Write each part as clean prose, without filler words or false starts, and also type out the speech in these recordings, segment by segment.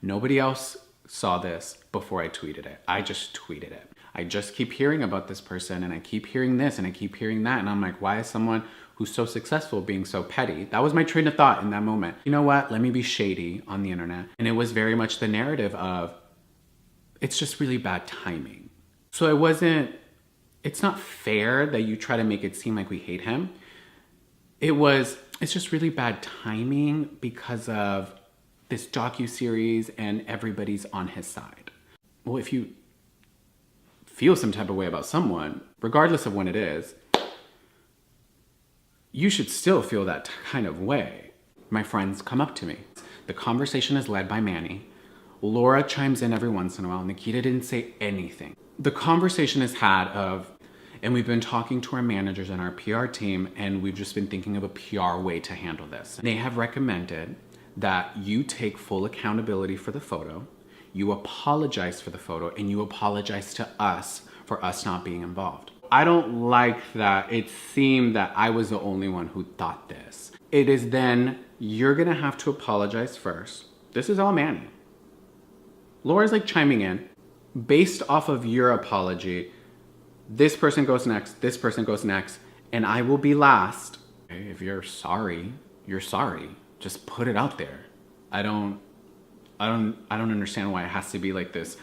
Nobody else saw this before I tweeted it. I just tweeted it. I just keep hearing about this person and I keep hearing this and I keep hearing that. And I'm like, why is someone who's so successful being so petty? That was my train of thought in that moment. You know what? Let me be shady on the internet. And it was very much the narrative of, it's just really bad timing. So it's not fair that you try to make it seem like we hate him. It's just really bad timing because of this docuseries and everybody's on his side. Well, if you feel some type of way about someone, regardless of when it is, you should still feel that kind of way. My friends come up to me. The conversation is led by Manny. Laura chimes in every once in a while. Nikita didn't say anything. The conversation is had of, and we've been talking to our managers and our PR team, and we've just been thinking of a PR way to handle this. They have recommended that you take full accountability for the photo, you apologize for the photo, and you apologize to us for us not being involved. I don't like that it seemed that I was the only one who thought this. It is then, you're gonna have to apologize first. This is all Manny. Laura's like chiming in. Based off of your apology, this person goes next, this person goes next, and I will be last. Okay, if you're sorry, you're sorry. Just put it out there. I don't understand why it has to be like this,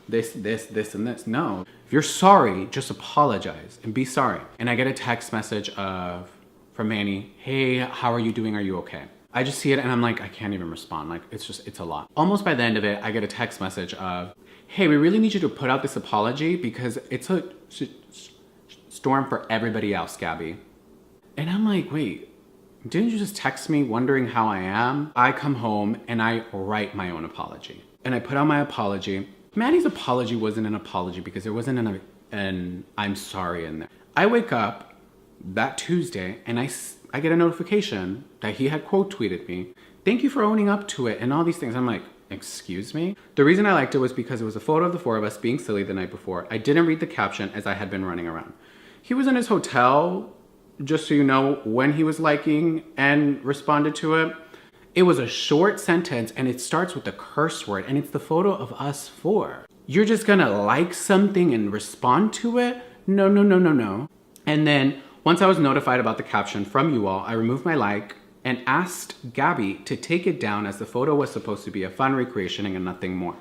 and this. No. If you're sorry, just apologize and be sorry. And I get a text message from Manny, hey, how are you doing? Are you okay? I just see it and I'm like, I can't even respond. Like, it's a lot. Almost by the end of it, I get a text message of, hey, we really need you to put out this apology because it's a storm for everybody else, Gabby. And I'm like, wait, didn't you just text me wondering how I am? I come home and I write my own apology. And I put out my apology. Manny's apology wasn't an apology because there wasn't an I'm sorry in there. I wake up that Tuesday and I get a notification that he had quote tweeted me, thank you for owning up to it and all these things. I'm like, excuse me? The reason I liked it was because it was a photo of the four of us being silly the night before. I didn't read the caption as I had been running around. He was in his hotel, just so you know, when he was liking and responded to it. It was a short sentence and it starts with a curse word and it's the photo of us four. You're just gonna like something and respond to it? No, no, no, no, no. And then once I was notified about the caption from you all, I removed my like and asked Gabby to take it down as the photo was supposed to be a fun recreation and nothing more.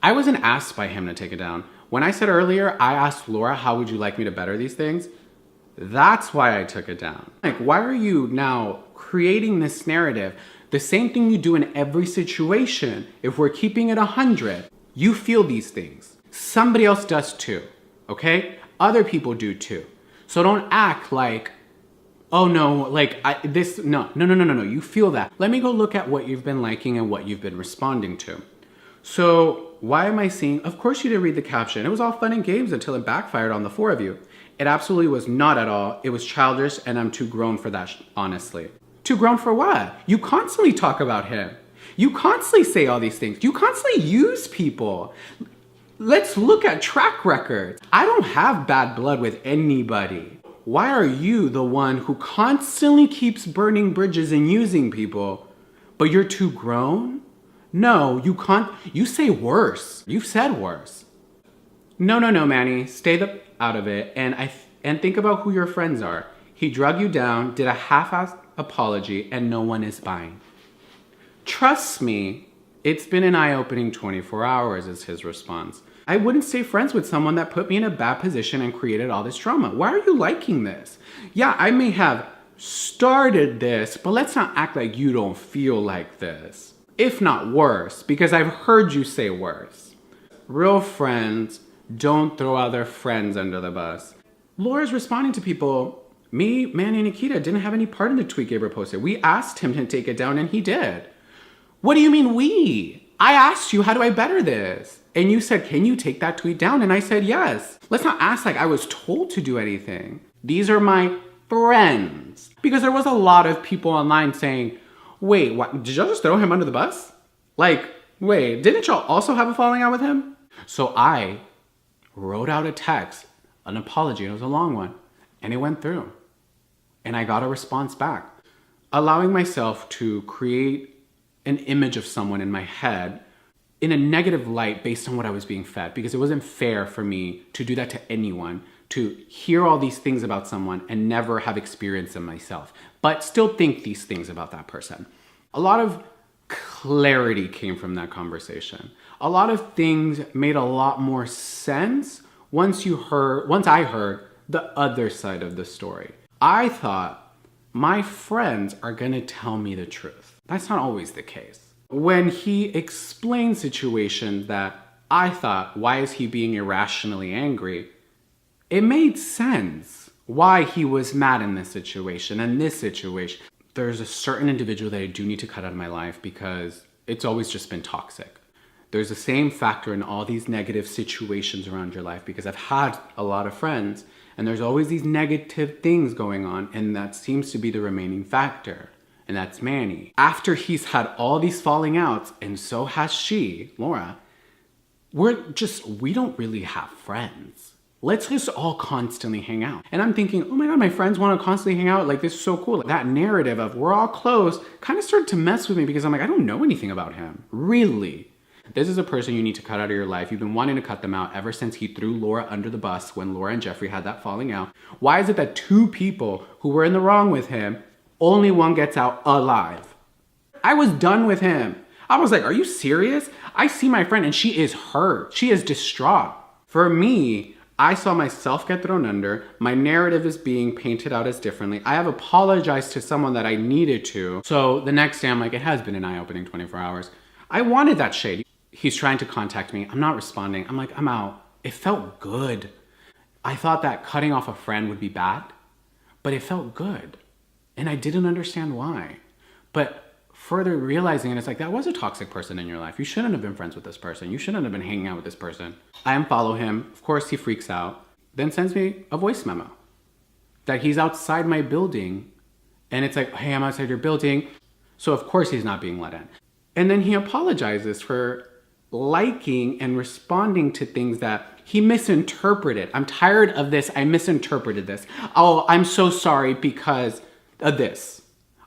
I wasn't asked by him to take it down. When I said earlier, I asked Laura, how would you like me to better these things? That's why I took it down. Like, why are you now creating this narrative? The same thing you do in every situation. If we're keeping it 100, you feel these things. Somebody else does too, okay? Other people do too. So don't act like, oh no, no. You feel that. Let me go look at what you've been liking and what you've been responding to. So why am I seeing, of course you didn't read the caption. It was all fun and games until it backfired on the four of you. It absolutely was not at all. It was childish and I'm too grown for that, honestly. Too grown for what? You constantly talk about him. You constantly say all these things. You constantly use people. Let's look at track records. I don't have bad blood with anybody. Why are you the one who constantly keeps burning bridges and using people, but you're too grown? No, you can't. You say worse. You've said worse. No, Manny. Stay out of it and think about who your friends are. He drug you down, did a half-assed apology, and no one is buying. Trust me, it's been an eye-opening 24 hours is his response. I wouldn't stay friends with someone that put me in a bad position and created all this drama. Why are you liking this? Yeah, I may have started this, but let's not act like you don't feel like this. If not worse, because I've heard you say worse. Real friends don't throw other friends under the bus. Laura's responding to people. Me, Manny, and Nikita didn't have any part in the tweet Gabriel posted. We asked him to take it down and he did. What do you mean we? I asked you, how do I better this? And you said, can you take that tweet down? And I said, yes. Let's not act like I was told to do anything. These are my friends. Because there was a lot of people online saying, wait, what? Did y'all just throw him under the bus? Like, wait, didn't y'all also have a falling out with him? So I wrote out a text, an apology, it was a long one, and it went through. And I got a response back, allowing myself to create an image of someone in my head in a negative light based on what I was being fed, because it wasn't fair for me to do that to anyone, to hear all these things about someone and never have experienced them myself, but still think these things about that person. A lot of clarity came from that conversation. A lot of things made a lot more sense once I heard the other side of the story. I thought my friends are gonna tell me the truth. That's not always the case. When he explained situations that I thought, why is he being irrationally angry? It made sense why he was mad in this situation and this situation. There's a certain individual that I do need to cut out of my life because it's always just been toxic. There's the same factor in all these negative situations around your life, because I've had a lot of friends and there's always these negative things going on, and that seems to be the remaining factor. And that's Manny. After he's had all these falling outs, and so has she, Laura, we don't really have friends. Let's just all constantly hang out. And I'm thinking, oh my God, my friends want to constantly hang out. Like, this is so cool. That narrative of we're all close kind of started to mess with me, because I'm like, I don't know anything about him. Really? This is a person you need to cut out of your life. You've been wanting to cut them out ever since he threw Laura under the bus when Laura and Jeffrey had that falling out. Why is it that two people who were in the wrong with him, only one gets out alive? I was done with him. I was like, are you serious? I see my friend and she is hurt. She is distraught. For me, I saw myself get thrown under. My narrative is being painted out as differently. I have apologized to someone that I needed to. So the next day I'm like, it has been an eye-opening 24 hours. I wanted that shade. He's trying to contact me. I'm not responding. I'm like, I'm out. It felt good. I thought that cutting off a friend would be bad, but it felt good. And I didn't understand why. But further realizing it, it's like, that was a toxic person in your life. You shouldn't have been friends with this person. You shouldn't have been hanging out with this person. I unfollow him. Of course, he freaks out. Then sends me a voice memo that he's outside my building. And it's like, hey, I'm outside your building. So of course he's not being let in. And then he apologizes for liking and responding to things that he misinterpreted. I'm tired of this. I misinterpreted this. Oh, I'm so sorry because of this.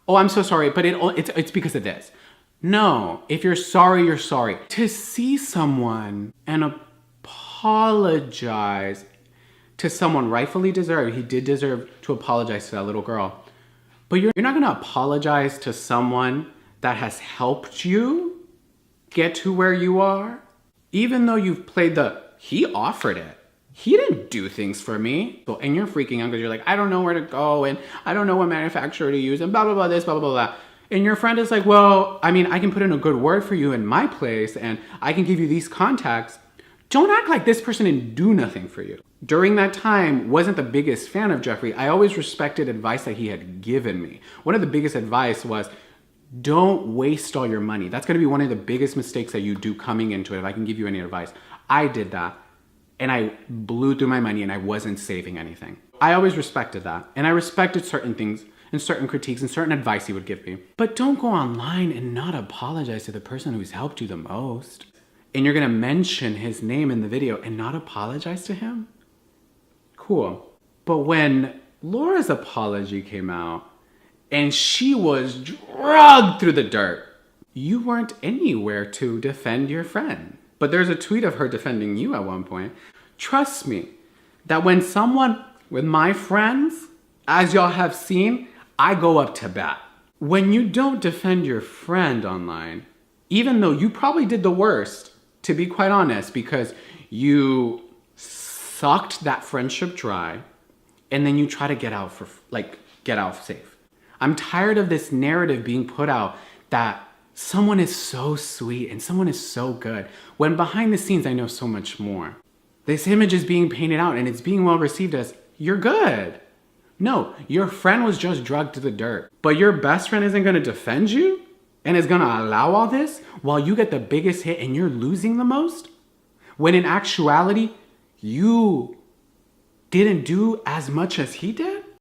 Oh, I'm so sorry, but it's because of this. No, if you're sorry, you're sorry. To see someone and apologize to someone rightfully deserved, he did deserve to apologize to that little girl. But you're not gonna apologize to someone that has helped you get to where you are, even though you've played he offered it. He didn't do things for me. And you're freaking out because you're like, I don't know where to go and I don't know what manufacturer to use and blah, blah, blah, this, blah, blah, blah, blah. And your friend is like, well, I mean, I can put in a good word for you in my place and I can give you these contacts. Don't act like this person didn't do nothing for you. During that time, wasn't the biggest fan of Jeffrey. I always respected advice that he had given me. One of the biggest advice was, don't waste all your money. That's going to be one of the biggest mistakes that you do coming into it. If I can give you any advice, I did that and I blew through my money and I wasn't saving anything. I always respected that. And I respected certain things and certain critiques and certain advice he would give me. But don't go online and not apologize to the person who's helped you the most. And you're going to mention his name in the video and not apologize to him? Cool. But when Laura's apology came out, and she was dragged through the dirt, you weren't anywhere to defend your friend. But there's a tweet of her defending you at one point. Trust me, that when someone with my friends, as y'all have seen, I go up to bat. When you don't defend your friend online, even though you probably did the worst, to be quite honest, because you sucked that friendship dry, and then you try to get out safe. I'm tired of this narrative being put out that someone is so sweet and someone is so good, when behind the scenes I know so much more. This image is being painted out and it's being well received as, you're good. No, your friend was just dragged to the dirt, but your best friend isn't gonna defend you and is gonna allow all this while you get the biggest hit and you're losing the most? When in actuality, you didn't do as much as he did?